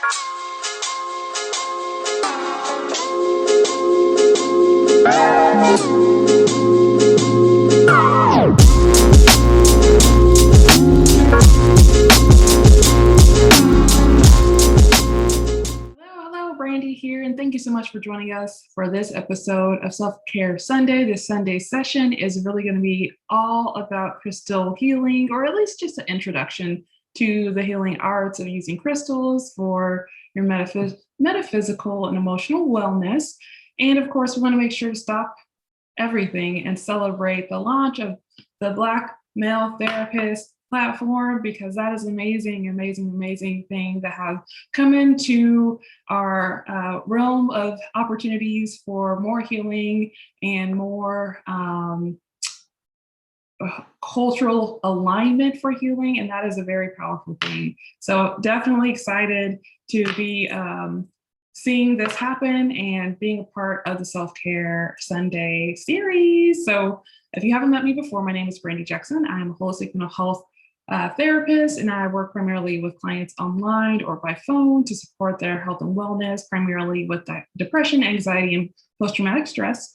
Hello, Brandi here, and thank you so much for joining us for this episode of Self-Care Sunday. This Sunday session is really going to be all about crystal healing, or at least just an introduction to the healing arts of using crystals for your metaphysical and emotional wellness. And of course, we want to make sure to stop everything and celebrate the launch of the Black Male Therapist platform, because that is amazing thing that has come into our realm of opportunities for more healing and more cultural alignment for healing, and that is a very powerful thing. So definitely excited to be seeing this happen and being a part of the Self-Care Sunday series. So if you haven't met me before, my name is Brandi Jackson. I'm a holistic mental health therapist, and I work primarily with clients online or by phone to support their health and wellness, primarily with depression, anxiety, and post-traumatic stress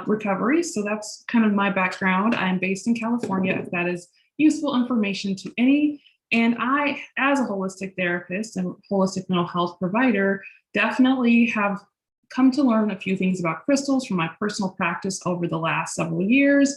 recovery. So that's kind of my background. I'm based in California, if that is useful information to any. And I, as a holistic therapist and holistic mental health provider, definitely have come to learn a few things about crystals from my personal practice over the last several years.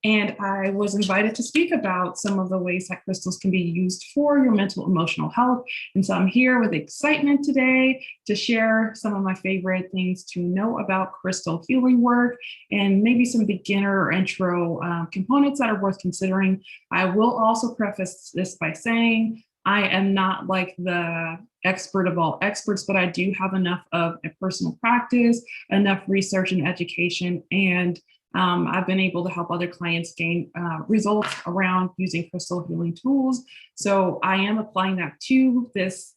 And I was invited to speak about some of the ways that crystals can be used for your mental, emotional health. And so I'm here with excitement today to share some of my favorite things to know about crystal healing work and maybe some beginner or intro components that are worth considering. I will also preface this by saying I am not like the expert of all experts, but I do have enough of a personal practice, enough research and education, and I've been able to help other clients gain results around using crystal healing tools. So I am applying that to this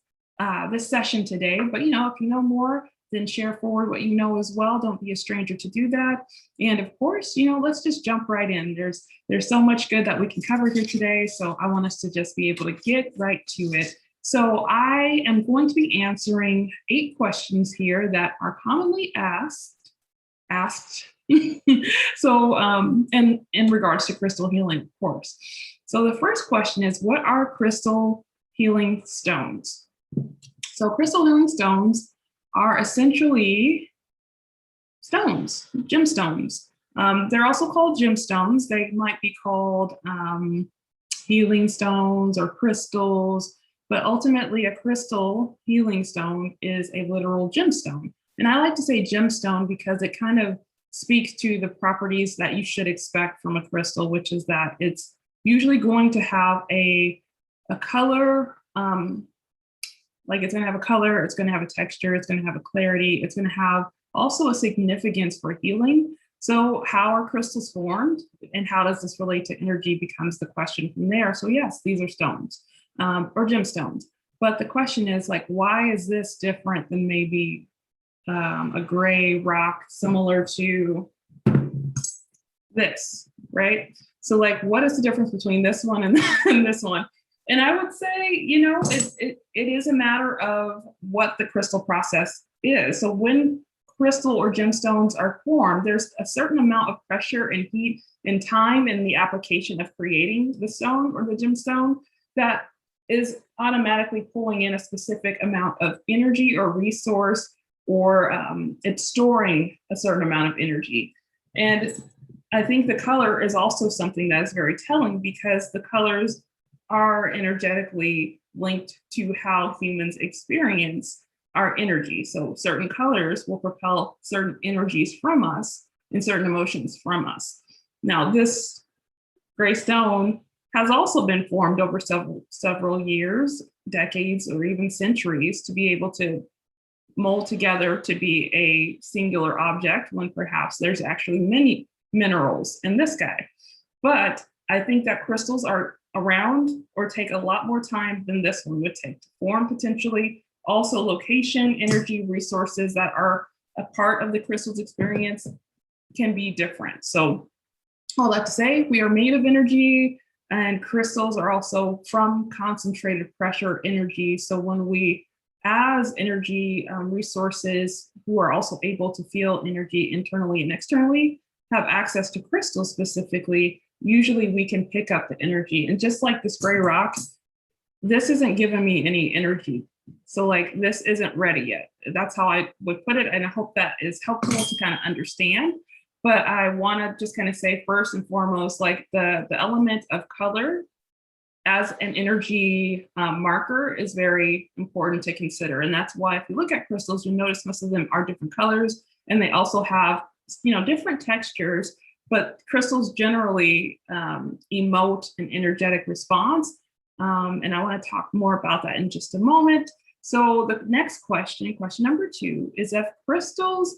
session today. But if you know more, then share forward what you know as well. Don't be a stranger to do that. And of course, let's just jump right in. There's so much good that we can cover here today. So I want us to just be able to get right to it. So I am going to be answering 8 questions here that are commonly asked. So, and in regards to crystal healing, of course. So the first question is, what are crystal healing stones? So crystal healing stones are essentially stones, gemstones. They're also called gemstones. They might be called healing stones or crystals, but ultimately a crystal healing stone is a literal gemstone. And I like to say gemstone because it kind of speaks to the properties that you should expect from a crystal, which is that it's usually going to have a color, like it's going to have a color, it's going to have a texture, it's going to have a clarity, it's going to have also a significance for healing. So how are crystals formed and how does this relate to energy becomes the question from there. So yes, these are stones or gemstones. But the question is why is this different than maybe a gray rock similar to this, right? So what is the difference between this one and this one? And I would say, it is a matter of what the crystal process is. So when crystal or gemstones are formed, there's a certain amount of pressure and heat and time in the application of creating the stone or the gemstone that is automatically pulling in a specific amount of energy or resource, or it's storing a certain amount of energy. And I think the color is also something that is very telling because the colors are energetically linked to how humans experience our energy. So certain colors will propel certain energies from us and certain emotions from us. Now, this gray stone has also been formed over several years, decades, or even centuries to be able to mold together to be a singular object when perhaps there's actually many minerals in this guy. But I think that crystals are around or take a lot more time than this one would take to form potentially. Also location, energy, resources that are a part of the crystal's experience can be different. So all that to say, we are made of energy, and crystals are also from concentrated pressure energy. So when we as energy resources who are also able to feel energy internally and externally have access to crystals specifically, usually we can pick up the energy. And just like this gray rock, this isn't giving me any energy. So like this isn't ready yet. That's how I would put it. And I hope that is helpful to kind of understand. But I want to just kind of say first and foremost, like the element of color as an energy marker is very important to consider. And that's why if you look at crystals, you notice most of them are different colors and they also have, different textures, but crystals generally emote an energetic response. And I want to talk more about that in just a moment. So the next question number 2, is if crystals,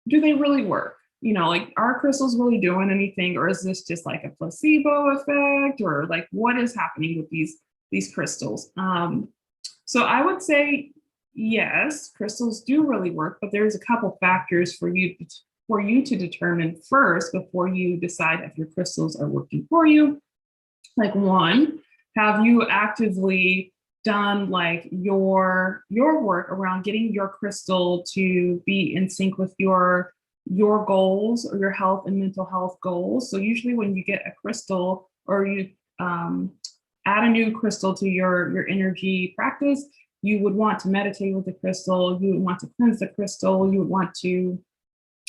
do they really work? Like, are crystals really doing anything, or is this just like a placebo effect, or like what is happening with these crystals? So I would say yes, crystals do really work, but there's a couple factors for you to determine first before you decide if your crystals are working for you. Like, one, have you actively done like your work around getting your crystal to be in sync with your goals or your health and mental health goals? So usually when you get a crystal or you add a new crystal to your energy practice, you would want to meditate with the crystal, you would want to cleanse the crystal, you would want to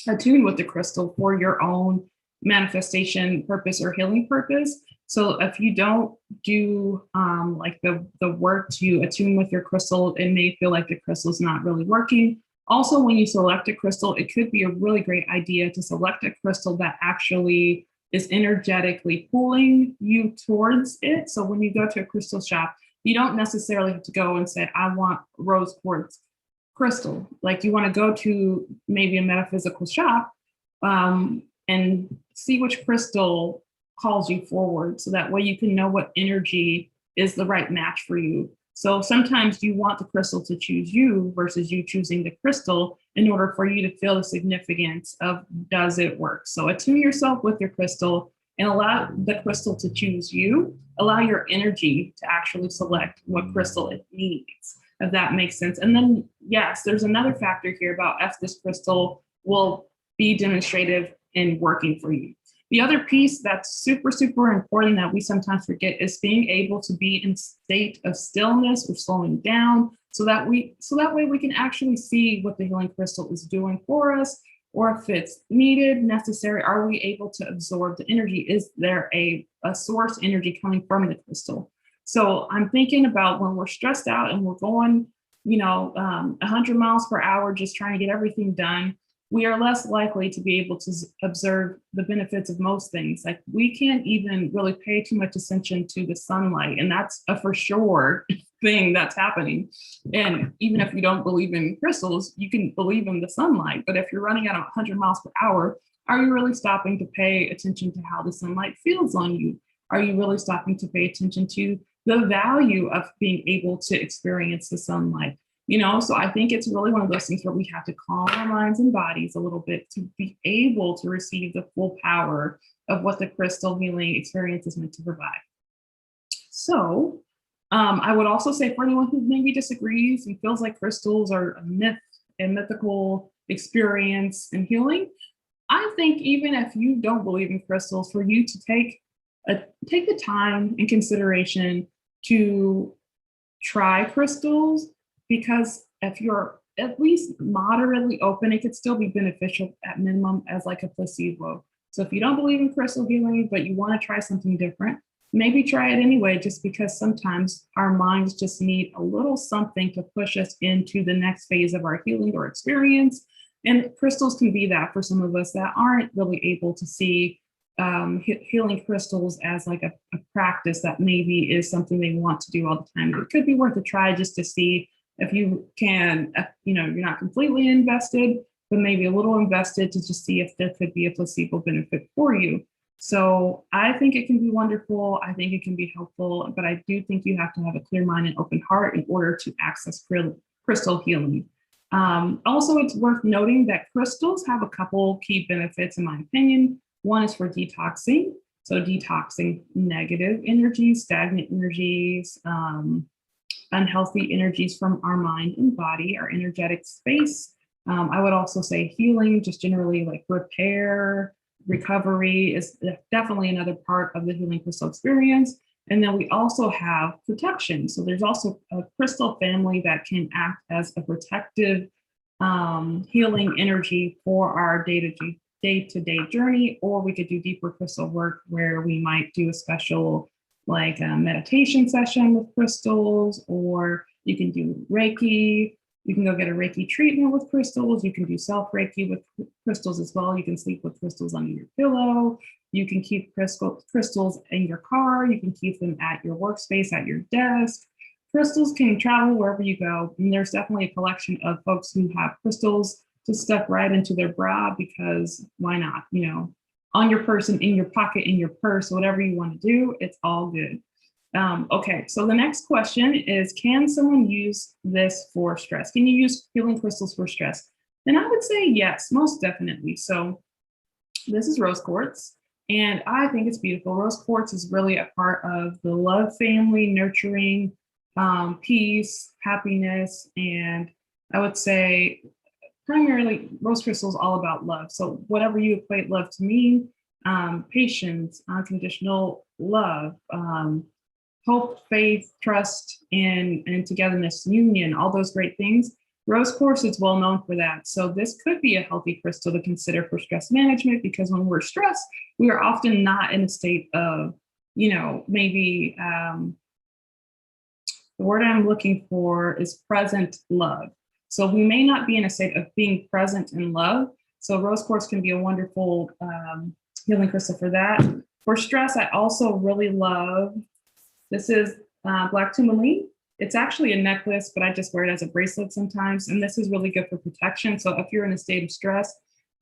attune with the crystal for your own manifestation purpose or healing purpose. So if you don't do like the work to attune with your crystal, it may feel like the crystal is not really working. Also, when you select a crystal, it could be a really great idea to select a crystal that actually is energetically pulling you towards it. So when you go to a crystal shop, you don't necessarily have to go and say, I want rose quartz crystal. Like, you want to go to maybe a metaphysical shop and see which crystal calls you forward. So that way you can know what energy is the right match for you. So sometimes you want the crystal to choose you versus you choosing the crystal in order for you to feel the significance of, does it work? So attune yourself with your crystal and allow the crystal to choose you. Allow your energy to actually select what crystal it needs, if that makes sense. And then, yes, there's another factor here about if this crystal will be demonstrative in working for you. The other piece that's super, super important that we sometimes forget is being able to be in state of stillness or slowing down so that way we can actually see what the healing crystal is doing for us, or if it's needed, necessary, are we able to absorb the energy? Is there a source energy coming from the crystal? So I'm thinking about when we're stressed out and we're going, 100 miles per hour, just trying to get everything done, we are less likely to be able to observe the benefits of most things. Like, we can't even really pay too much attention to the sunlight. And that's a for sure thing that's happening. And even if you don't believe in crystals, you can believe in the sunlight. But if you're running at 100 miles per hour, are you really stopping to pay attention to how the sunlight feels on you? Are you really stopping to pay attention to the value of being able to experience the sunlight? So I think it's really one of those things where we have to calm our minds and bodies a little bit to be able to receive the full power of what the crystal healing experience is meant to provide. So I would also say, for anyone who maybe disagrees and feels like crystals are a myth, a mythical experience in healing, I think even if you don't believe in crystals, for you to take the time and consideration to try crystals, because if you're at least moderately open, it could still be beneficial at minimum as like a placebo. So if you don't believe in crystal healing, but you want to try something different, maybe try it anyway, just because sometimes our minds just need a little something to push us into the next phase of our healing or experience. And crystals can be that for some of us that aren't really able to see healing crystals as like a practice that maybe is something they want to do all the time. It could be worth a try just to see if you can, you're not completely invested, but maybe a little invested to just see if there could be a placebo benefit for you. So I think it can be wonderful. I think it can be helpful, but I do think you have to have a clear mind and open heart in order to access crystal healing. Also, it's worth noting that crystals have a couple key benefits, in my opinion. One is for detoxing. So detoxing negative energies, stagnant energies, unhealthy energies from our mind and body, our energetic space. I would also say healing, just generally like repair, recovery is definitely another part of the healing crystal experience. And then we also have protection. So there's also a crystal family that can act as a protective healing energy for our day-to-day journey, or we could do deeper crystal work where we might do a special like a meditation session with crystals, or you can do Reiki. You can go get a Reiki treatment with crystals. You can do self-Reiki with crystals as well. You can sleep with crystals under your pillow. You can keep crystals in your car. You can keep them at your workspace, at your desk. Crystals can travel wherever you go. And there's definitely a collection of folks who have crystals to stuff right into their bra, because why not? You know, on your person, in your pocket, in your purse, whatever you want to do, it's all good. Okay, so the next question is, can someone use this for stress? Can you use healing crystals for stress? And I would say yes, most definitely. So this is rose quartz, and I think it's beautiful. Rose quartz is really a part of the love family, nurturing, peace, happiness, and I would say primarily rose crystal is all about love. So whatever you equate love to mean, patience, unconditional love, hope, faith, trust, and togetherness, union, all those great things. Rose quartz is well known for that. So this could be a healthy crystal to consider for stress management, because when we're stressed, we are often not in a state of, you know, maybe the word I'm looking for is present love. So we may not be in a state of being present in love. So rose quartz can be a wonderful healing crystal for that. For stress, I also really love, this is black tourmaline. It's actually a necklace, but I just wear it as a bracelet sometimes. And this is really good for protection. So if you're in a state of stress,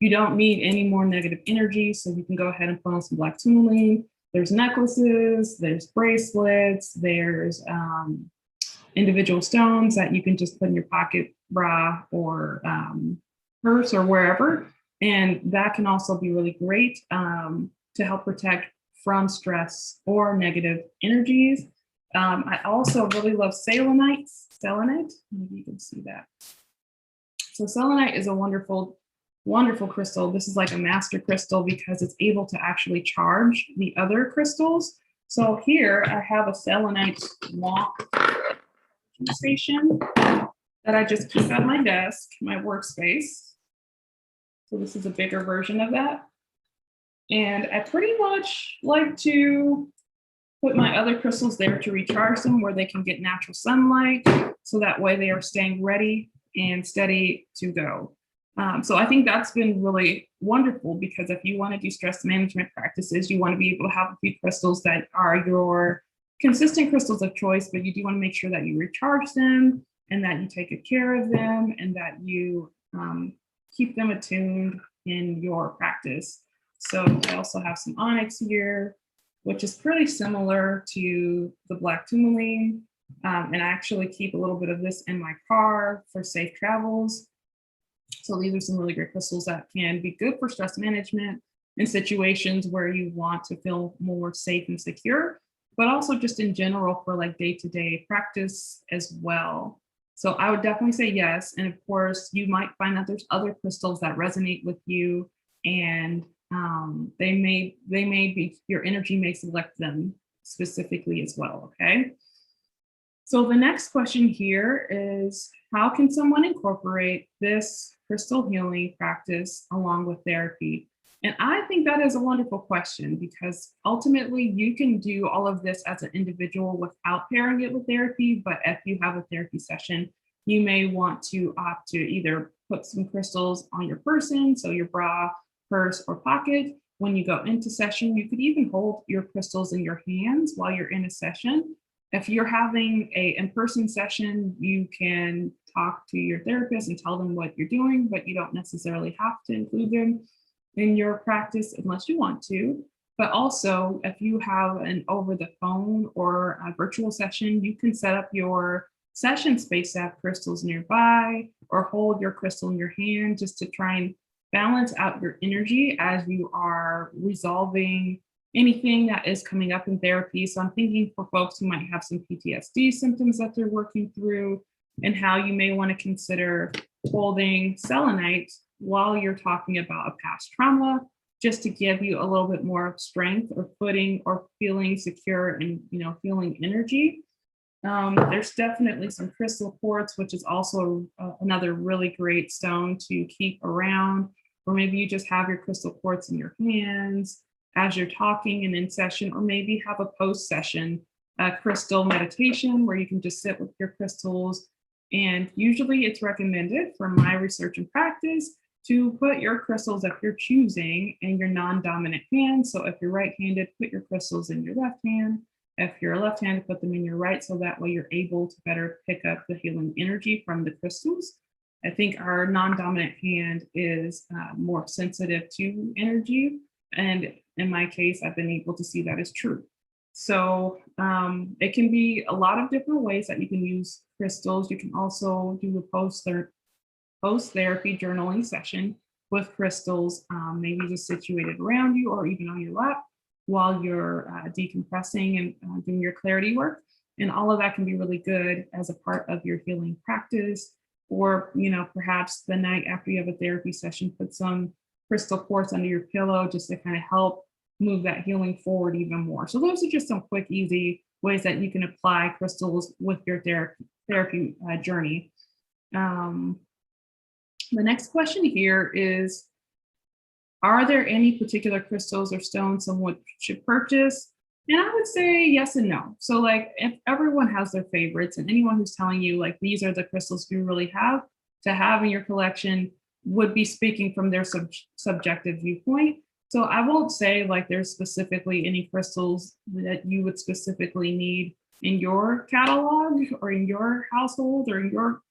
you don't need any more negative energy. So you can go ahead and put on some black tourmaline. There's necklaces, there's bracelets, there's individual stones that you can just put in your pocket, bra, or purse, or wherever. And that can also be really great to help protect from stress or negative energies. I also really love selenite. Selenite, maybe you can see that. So selenite is a wonderful, wonderful crystal. This is like a master crystal because it's able to actually charge the other crystals. So here I have a selenite walk station that I just keep at my desk, my workspace. So this is a bigger version of that. And I pretty much like to put my other crystals there to recharge them where they can get natural sunlight. So that way they are staying ready and steady to go. So I think that's been really wonderful, because if you want to do stress management practices, you want to be able to have a few crystals that are your consistent crystals of choice, but you do want to make sure that you recharge them and that you take good care of them and that you keep them attuned in your practice. So I also have some onyx here, which is pretty similar to the black tourmaline. And I actually keep a little bit of this in my car for safe travels. So these are some really great crystals that can be good for stress management in situations where you want to feel more safe and secure, but also just in general for like day-to-day practice as well. So I would definitely say yes. And of course, you might find that there's other crystals that resonate with you, and they may be, your energy may select them specifically as well, okay? So the next question here is, how can someone incorporate this crystal healing practice along with therapy? And I think that is a wonderful question, because ultimately you can do all of this as an individual without pairing it with therapy. But if you have a therapy session, you may want to opt to either put some crystals on your person, so your bra, purse, or pocket. When you go into session, you could even hold your crystals in your hands while you're in a session. If you're having an in-person session, you can talk to your therapist and tell them what you're doing, but you don't necessarily have to include them in your practice unless you want to. But also, if you have an over the phone or a virtual session, you can set up your session space to have crystals nearby, or hold your crystal in your hand just to try and balance out your energy as you are resolving anything that is coming up in therapy. So I'm thinking for folks who might have some PTSD symptoms that they're working through, and how you may want to consider holding selenite while you're talking about a past trauma, just to give you a little bit more strength or footing or feeling secure and, feeling energy. There's definitely some crystal quartz, which is also another really great stone to keep around, or maybe you just have your crystal quartz in your hands as you're talking and in session, or maybe have a post-session crystal meditation where you can just sit with your crystals. And usually it's recommended from my research and practice to put your crystals, if you're choosing, in your non-dominant hand. So if you're right-handed, put your crystals in your left hand. If you're left-handed, put them in your right, so that way you're able to better pick up the healing energy from the crystals. I think our non-dominant hand is more sensitive to energy. And in my case, I've been able to see that is true. So it can be a lot of different ways that you can use crystals. You can also do a post-therapy journaling session with crystals, maybe just situated around you or even on your lap while you're decompressing and doing your clarity work. And all of that can be really good as a part of your healing practice. Or, perhaps the night after you have a therapy session, put some crystal quartz under your pillow just to kind of help move that healing forward even more. So those are just some quick, easy ways that you can apply crystals with your therapy journey. The next question here is, are there any particular crystals or stones someone should purchase? And I would say yes and no. So like, if everyone has their favorites, and anyone who's telling you like, these are the crystals you really have to have in your collection would be speaking from their subjective viewpoint. So I won't say like there's specifically any crystals that you would specifically need in your catalog or in your household or in your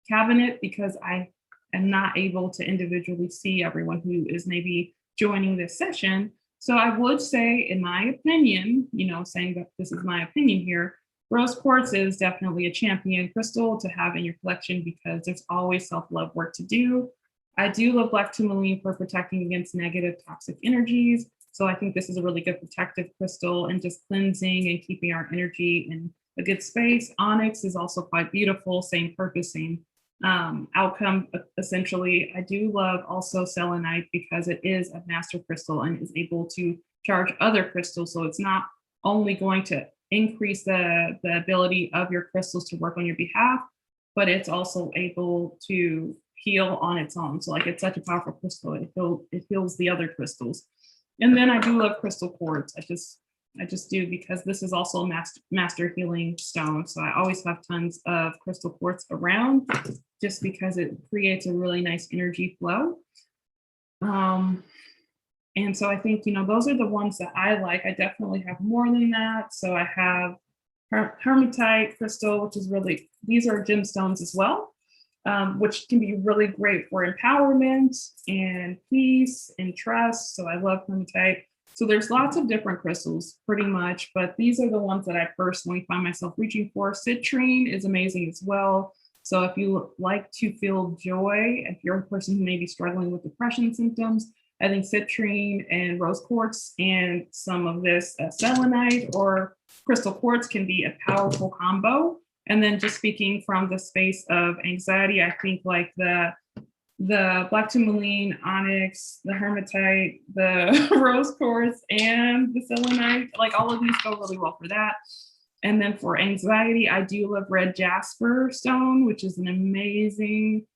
cabinet, because I am not able to individually see everyone who is maybe joining this session. So I would say, in my opinion, saying that this is my opinion here, rose quartz is definitely a champion crystal to have in your collection because there's always self-love work to do. I do love black tourmaline for protecting against negative toxic energies. So I think this is a really good protective crystal and just cleansing and keeping our energy in a good space. Onyx is also quite beautiful, same purpose, same outcome, essentially. I do love also selenite because it is a master crystal and is able to charge other crystals. So it's not only going to increase the ability of your crystals to work on your behalf, but it's also able to heal on its own. So like, it's such a powerful crystal, it heals the other crystals. And then I do love crystal quartz. I just do, because this is also a master healing stone. So I always have tons of crystal quartz around just because it creates a really nice energy flow. And so I think, those are the ones that I like. I definitely have more than that. So I have hematite crystal, which is really, these are gemstones as well, which can be really great for empowerment and peace and trust. So I love hematite. So there's lots of different crystals pretty much, but these are the ones that I personally find myself reaching for. Citrine is amazing as well. So if you like to feel joy, if you're a person who may be struggling with depression symptoms, I think citrine and rose quartz and some of this selenite or crystal quartz can be a powerful combo. And then just speaking from the space of anxiety, I think like the black tourmaline, onyx, the hematite, the rose quartz, and the selenite, like all of these go really well for that. And then for anxiety, I do love red jasper stone, which is an amazing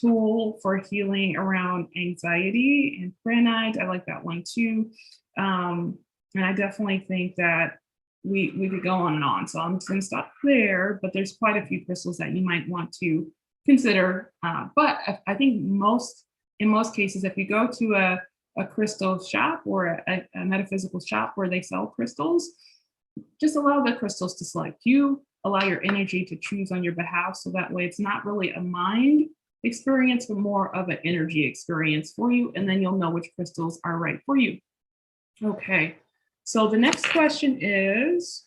tool for healing around anxiety. And granite, I like that one too. And I definitely think that we could go on and on. So I'm just going to stop there, but there's quite a few crystals that you might want to consider. But I think in most cases, if you go to a crystal shop or a metaphysical shop where they sell crystals, just allow the crystals to select you, allow your energy to choose on your behalf. So that way it's not really a mind experience, but more of an energy experience for you. And then you'll know which crystals are right for you. Okay, so the next question is,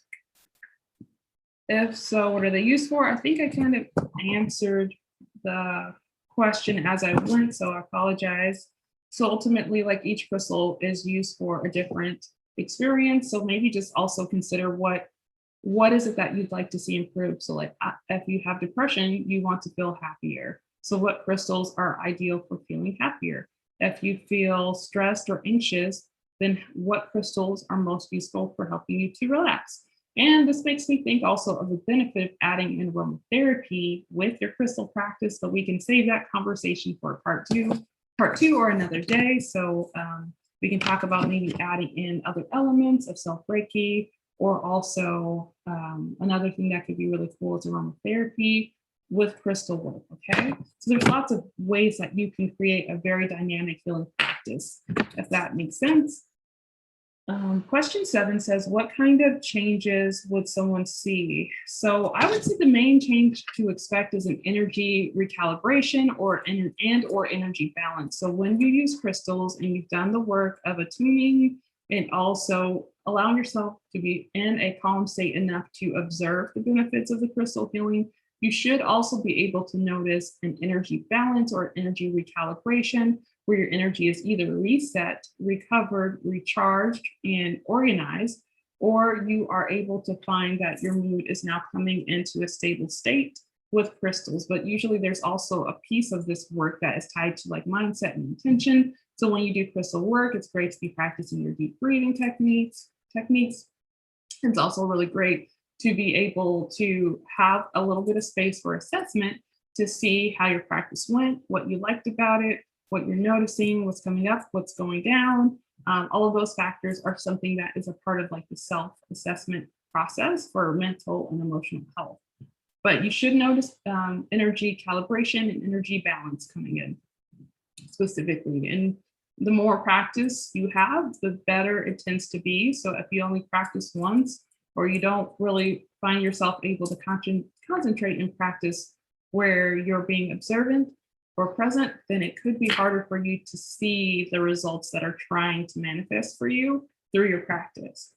if so, what are they used for? I think I kind of answered the question as I went, so I apologize. So ultimately, like each crystal is used for a different experience. So maybe just also consider what is it that you'd like to see improve. So like if you have depression, you want to feel happier. So what crystals are ideal for feeling happier? If you feel stressed or anxious, then what crystals are most useful for helping you to relax? And this makes me think also of the benefit of adding in aromatherapy with your crystal practice, but we can save that conversation for part two or another day. So we can talk about maybe adding in other elements of self-Reiki, or also another thing that could be really cool is aromatherapy with crystal work, okay? So there's lots of ways that you can create a very dynamic healing practice, if that makes sense. Question 7 says, what kind of changes would someone see? So I would say the main change to expect is an energy recalibration or energy balance. So when you use crystals and you've done the work of attuning and also allowing yourself to be in a calm state enough to observe the benefits of the crystal healing, you should also be able to notice an energy balance or energy recalibration, where your energy is either reset, recovered, recharged, and organized, or you are able to find that your mood is now coming into a stable state with crystals. But usually there's also a piece of this work that is tied to like mindset and intention. So when you do crystal work, it's great to be practicing your deep breathing techniques. It's also really great to be able to have a little bit of space for assessment to see how your practice went, what you liked about it, what you're noticing, what's coming up, what's going down. All of those factors are something that is a part of like the self-assessment process for mental and emotional health. But you should notice energy calibration and energy balance coming in specifically. And the more practice you have, the better it tends to be. So if you only practice once, or you don't really find yourself able to concentrate and practice where you're being observant or present, then it could be harder for you to see the results that are trying to manifest for you through your practice.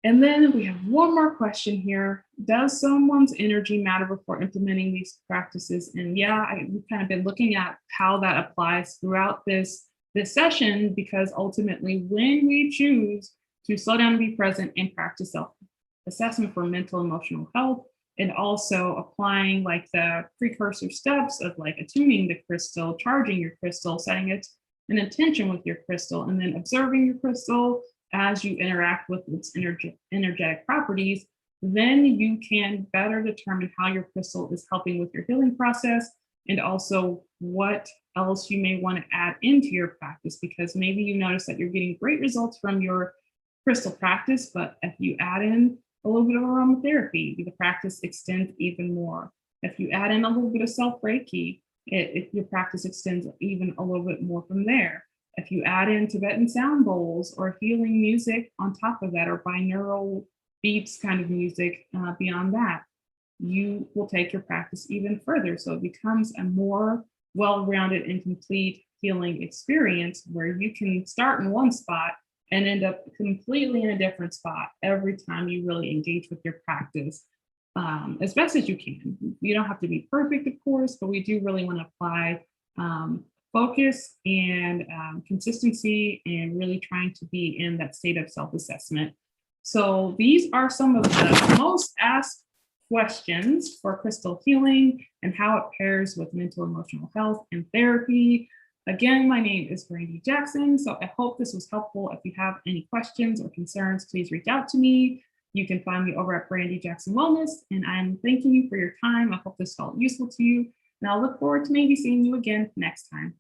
And then we have one more question here. Does someone's energy matter before implementing these practices? And yeah, we've kind of been looking at how that applies throughout this session, because ultimately when we choose to slow down and be present and practice self-assessment for mental and emotional health, and also applying like the precursor steps of like attuning the crystal, charging your crystal, setting it an intention with your crystal, and then observing your crystal as you interact with its energetic properties, then you can better determine how your crystal is helping with your healing process, and also what else you may want to add into your practice, because maybe you notice that you're getting great results from your crystal practice, but if you add in a little bit of aromatherapy, the practice extends even more. If you add in a little bit of self-Reiki, your practice extends even a little bit more from there. If you add in Tibetan sound bowls or healing music on top of that, or binaural beats kind of music beyond that, you will take your practice even further. So it becomes a more well-rounded and complete healing experience where you can start in one spot and end up completely in a different spot every time you really engage with your practice, as best as you can. You don't have to be perfect, of course, but we do really want to apply focus and consistency, and really trying to be in that state of self-assessment. So these are some of the most asked questions for crystal healing and how it pairs with mental emotional health and therapy. Again, my name is Brandi Jackson, so I hope this was helpful. If you have any questions or concerns, please reach out to me. You can find me over at Brandi Jackson Wellness, and I'm thanking you for your time. I hope this felt useful to you, and I'll look forward to maybe seeing you again next time.